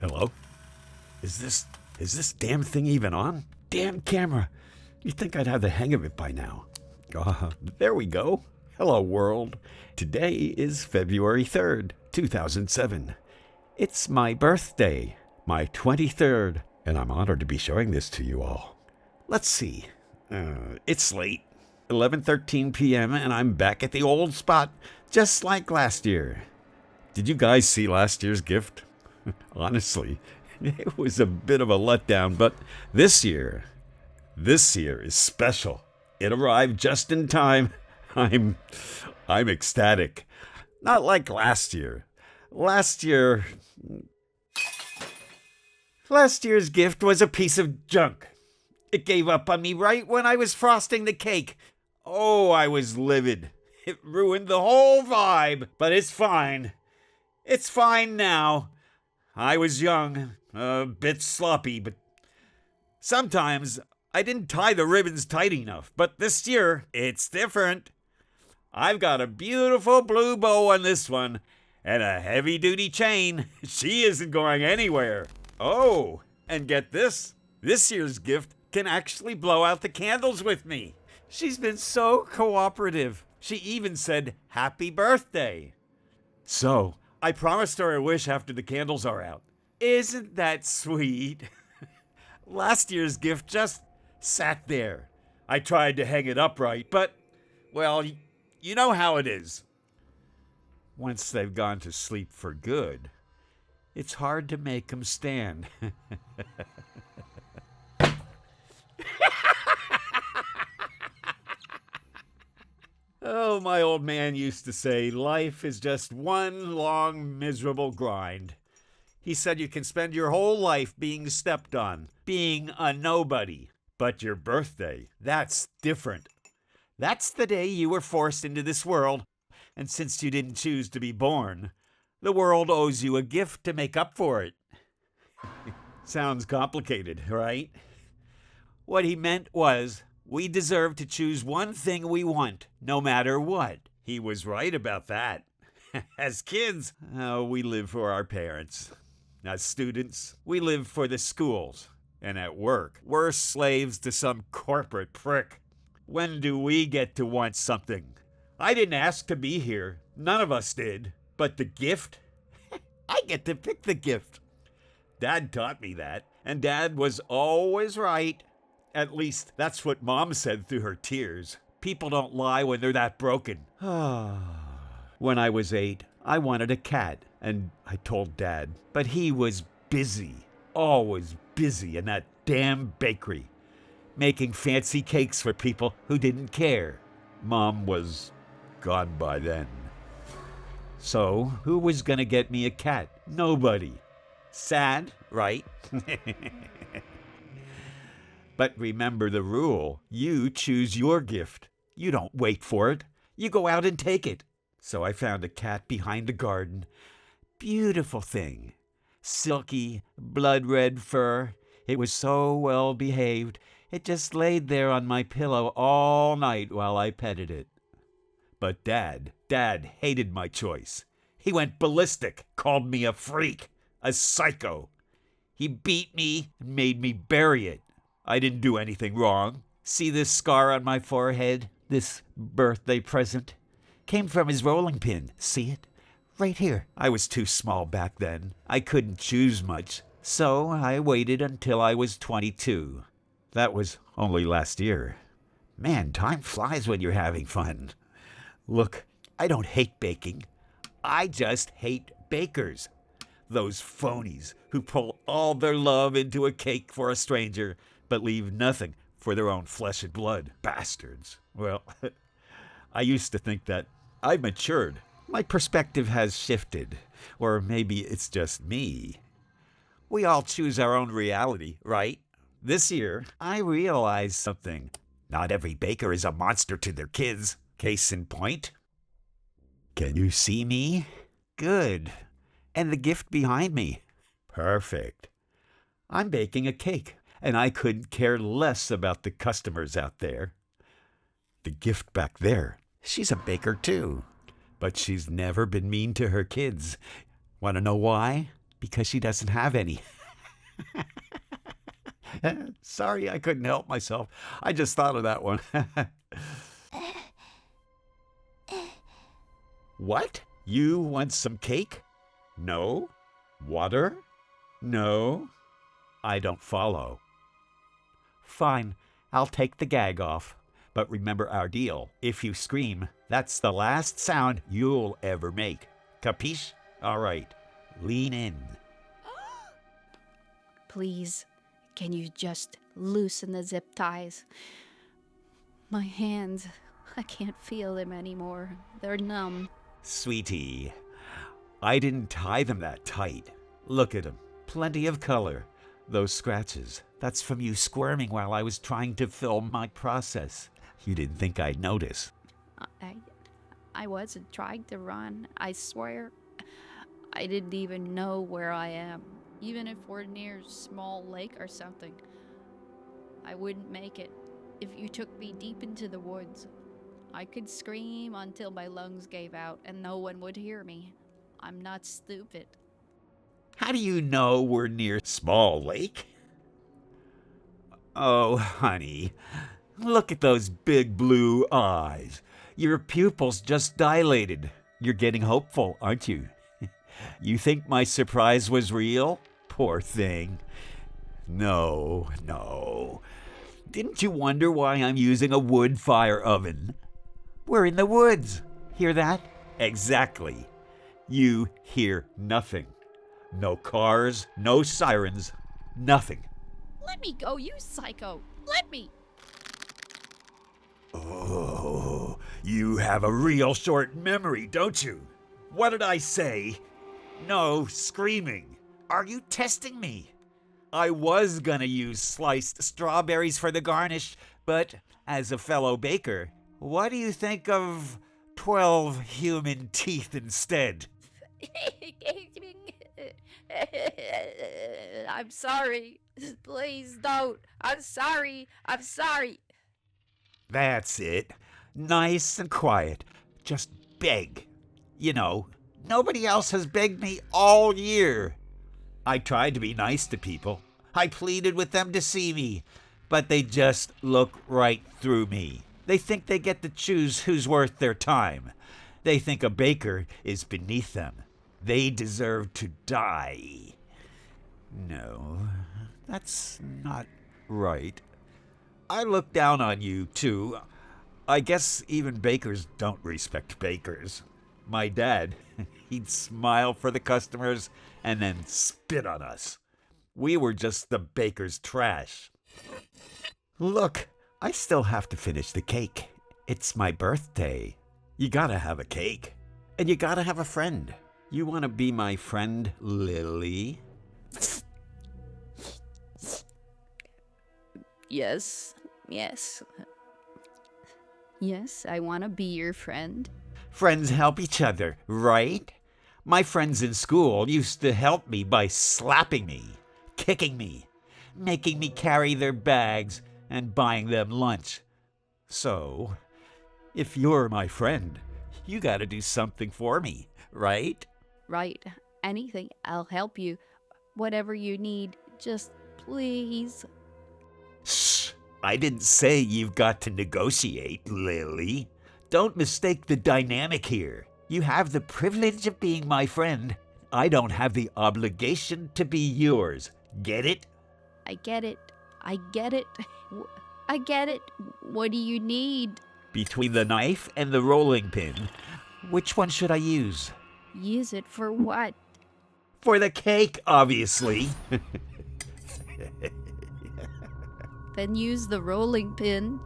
Hello? Is this damn thing even on? Damn camera. You'd think I'd have the hang of it by now. There we go. Hello, world. Today is February 3rd, 2007. It's my birthday, my 23rd, and I'm honored to be showing this to you all. Let's see. It's late, 11:13 p.m., and I'm back at the old spot, just like last year. Did you guys see last year's gift? Honestly, it was a bit of a letdown, but this year is special. It arrived just in time. I'm ecstatic. Not like last year. Last year's gift was a piece of junk. It gave up on me right when I was frosting the cake. Oh, I was livid. It ruined the whole vibe, but it's fine. It's fine now. I was young, a bit sloppy, but sometimes I didn't tie the ribbons tight enough. But this year, it's different. I've got a beautiful blue bow on this one and a heavy-duty chain. She isn't going anywhere. Oh, and get this. This year's gift can actually blow out the candles with me. She's been so cooperative. She even said, "Happy birthday." So, I promised her a wish after the candles are out. Isn't that sweet? Last year's gift just sat there. I tried to hang it upright, but, well, you know how it is. Once they've gone to sleep for good, it's hard to make them stand. Oh, my old man used to say, life is just one long, miserable grind. He said you can spend your whole life being stepped on, being a nobody. But your birthday, that's different. That's the day you were forced into this world, and since you didn't choose to be born, the world owes you a gift to make up for it. Sounds complicated, right? What he meant was, we deserve to choose one thing we want, no matter what. He was right about that. As kids, we live for our parents. As students, we live for the schools. And at work, we're slaves to some corporate prick. When do we get to want something? I didn't ask to be here. None of us did. But the gift? I get to pick the gift. Dad taught me that, and Dad was always right. At least, that's what Mom said through her tears. People don't lie when they're that broken. When I was 8, I wanted a cat, and I told Dad. But he was busy, always busy in that damn bakery, making fancy cakes for people who didn't care. Mom was gone by then. So, who was gonna get me a cat? Nobody. Sad, right? But remember the rule. You choose your gift. You don't wait for it. You go out and take it. So I found a cat behind the garden. Beautiful thing. Silky, blood-red fur. It was so well behaved. It just laid there on my pillow all night while I petted it. But Dad hated my choice. He went ballistic, called me a freak, a psycho. He beat me and made me bury it. I didn't do anything wrong. See this scar on my forehead? This birthday present? Came from his rolling pin. See it? Right here. I was too small back then. I couldn't choose much. So I waited until I was 22. That was only last year. Man, time flies when you're having fun. Look, I don't hate baking. I just hate bakers. Those phonies who pull all their love into a cake for a stranger, but leave nothing for their own flesh and blood. Bastards. Well, I used to think that. I've matured. My perspective has shifted. Or maybe it's just me. We all choose our own reality, right? This year, I realized something. Not every baker is a monster to their kids. Case in point. Can you see me? Good. And the gift behind me? Perfect. I'm baking a cake, and I couldn't care less about the customers out there. The gift back there, she's a baker too. But she's never been mean to her kids. Want to know why? because she doesn't have any. Sorry, I couldn't help myself. I just thought of that one. What? You want some cake? No. Water? No. I don't follow. Fine, I'll take the gag off. But remember our deal. If you scream, that's the last sound you'll ever make. Capiche? All right. Lean in. Please, can you just loosen the zip ties? My hands, I can't feel them anymore. They're numb. Sweetie, I didn't tie them that tight. Look at them. Plenty of color. Those scratches, that's from you squirming while I was trying to film my process. You didn't think I'd notice. I wasn't trying to run. I swear, I didn't even know where I am. Even if we're near a small lake or something, I wouldn't make it. If you took me deep into the woods, I could scream until my lungs gave out and no one would hear me. I'm not stupid. How do you know we're near Small Lake? Oh, honey, look at those big blue eyes. Your pupils just dilated. You're getting hopeful, aren't you? You think my surprise was real? Poor thing. No. Didn't you wonder why I'm using a wood fire oven? We're in the woods. Hear that? Exactly. You hear nothing. No cars, no sirens, nothing. Let me go, you psycho. Let me. Oh, you have a real short memory, don't you? What did I say? No screaming. Are you testing me? I was gonna use sliced strawberries for the garnish, but as a fellow baker, what do you think of 12 human teeth instead? I'm sorry. Please don't. I'm sorry. That's it. Nice and quiet. Just beg. You know, nobody else has begged me all year. I tried to be nice to people. I pleaded with them to see me, but they just look right through me. They think they get to choose who's worth their time. They think a baker is beneath them. They deserve to die. No, that's not right. I look down on you, too. I guess even bakers don't respect bakers. My dad, he'd smile for the customers and then spit on us. We were just the baker's trash. Look, I still have to finish the cake. It's my birthday. You gotta have a cake. And you gotta have a friend. You wanna be my friend, Lily? Yes. Yes, I want to be your friend. Friends help each other, right? My friends in school used to help me by slapping me, kicking me, making me carry their bags, and buying them lunch. So, if you're my friend, you gotta do something for me, right? Right. Anything. I'll help you. Whatever you need. Just please. Shh! I didn't say you've got to negotiate, Lily. Don't mistake the dynamic here. You have the privilege of being my friend. I don't have the obligation to be yours. Get it? I get it. I get it. What do you need? Between the knife and the rolling pin, which one should I use? Use it for what? For the cake, obviously. Then use the rolling pin.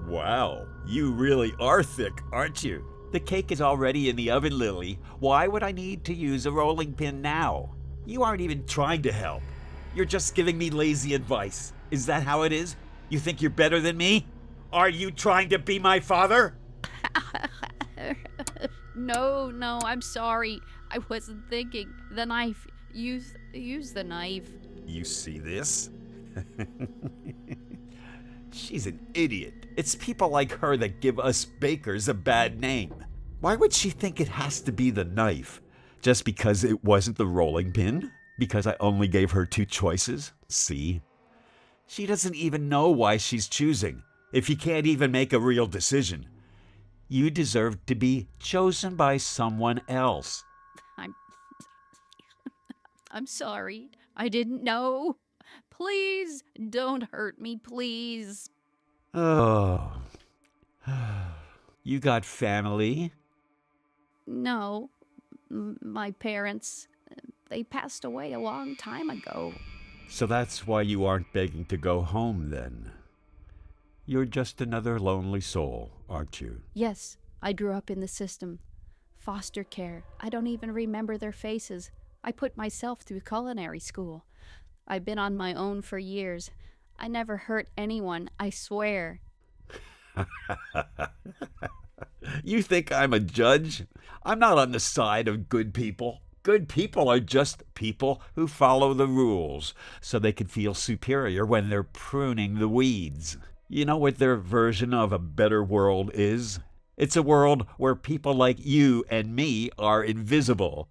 Wow, you really are thick, aren't you? The cake is already in the oven, Lily. Why would I need to use a rolling pin now? You aren't even trying to help. You're just giving me lazy advice. Is that how it is? You think you're better than me? Are you trying to be my father? No, I'm sorry. I wasn't thinking. The knife. Use the knife. You see this? She's an idiot. It's people like her that give us bakers a bad name. Why would she think it has to be the knife? Just because it wasn't the rolling pin? Because I only gave her 2 choices? See? She doesn't even know why she's choosing, if you can't even make a real decision. You deserve to be chosen by someone else. I'm sorry. I didn't know. Please don't hurt me, please. Oh. You got family? No, my parents, they passed away a long time ago. So that's why you aren't begging to go home then. You're just another lonely soul, aren't you? Yes, I grew up in the system. Foster care. I don't even remember their faces. I put myself through culinary school. I've been on my own for years. I never hurt anyone, I swear. You think I'm a judge? I'm not on the side of good people. Good people are just people who follow the rules so they can feel superior when they're pruning the weeds. You know what their version of a better world is? It's a world where people like you and me are invisible.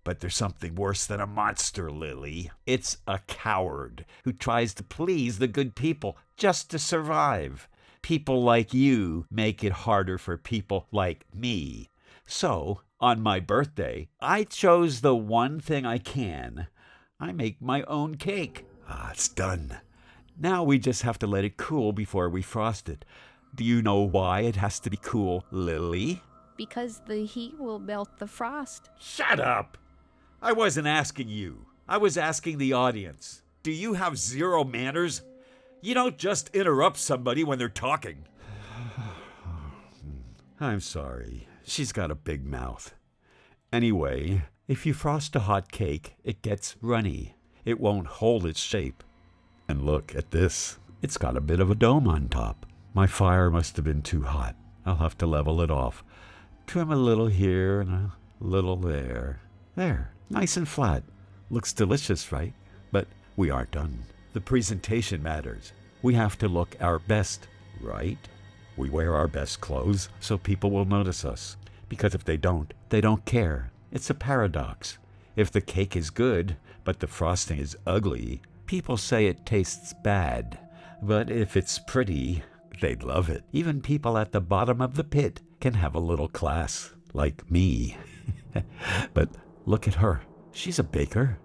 But there's something worse than a monster, Lily. It's a coward who tries to please the good people just to survive. People like you make it harder for people like me. So, on my birthday, I chose the one thing I can. I make my own cake. It's done. Now we just have to let it cool before we frost it. Do you know why it has to be cool, Lily? Because the heat will melt the frost. Shut up! I wasn't asking you. I was asking the audience. Do you have zero manners? You don't just interrupt somebody when they're talking. I'm sorry. She's got a big mouth. Anyway, if you frost a hot cake, it gets runny. It won't hold its shape. And look at this. It's got a bit of a dome on top. My fire must have been too hot. I'll have to level it off. Trim a little here and a little there. There, nice and flat. Looks delicious, right? But we aren't done. The presentation matters. We have to look our best, right? We wear our best clothes so people will notice us. Because if they don't care. It's a paradox. If the cake is good, but the frosting is ugly, people say it tastes bad. But if it's pretty, they'd love it. Even people at the bottom of the pit can have a little class, like me. But look at her. She's a baker.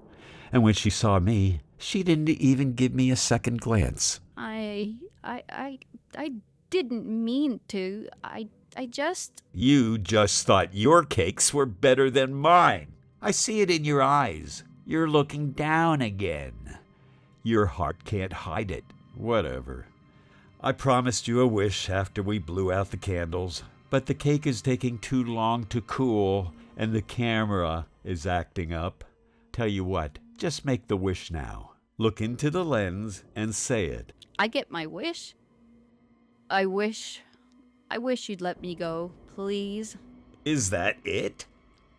And when she saw me, she didn't even give me a second glance. I didn't mean to. I just... You just thought your cakes were better than mine. I see it in your eyes. You're looking down again. Your heart can't hide it. Whatever. I promised you a wish after we blew out the candles, but the cake is taking too long to cool, and the camera is acting up. Tell you what, just make the wish now. Look into the lens and say it. I get my wish? I wish you'd let me go, please. Is that it?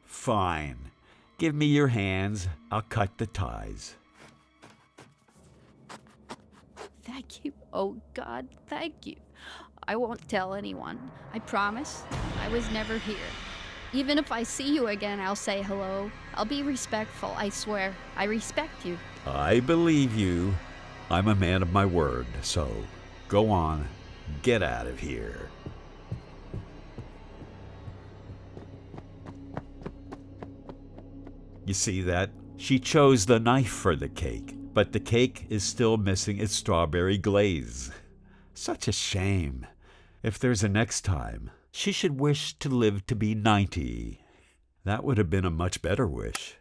Fine. Give me your hands. I'll cut the ties. Thank you. Oh, God, thank you. I won't tell anyone. I promise. I was never here. Even if I see you again, I'll say hello. I'll be respectful, I swear. I respect you. I believe you. I'm a man of my word, so go on. Get out of here. You see that? She chose the knife for the cake, but the cake is still missing its strawberry glaze. Such a shame. If there's a next time, she should wish to live to be 90. That would have been a much better wish.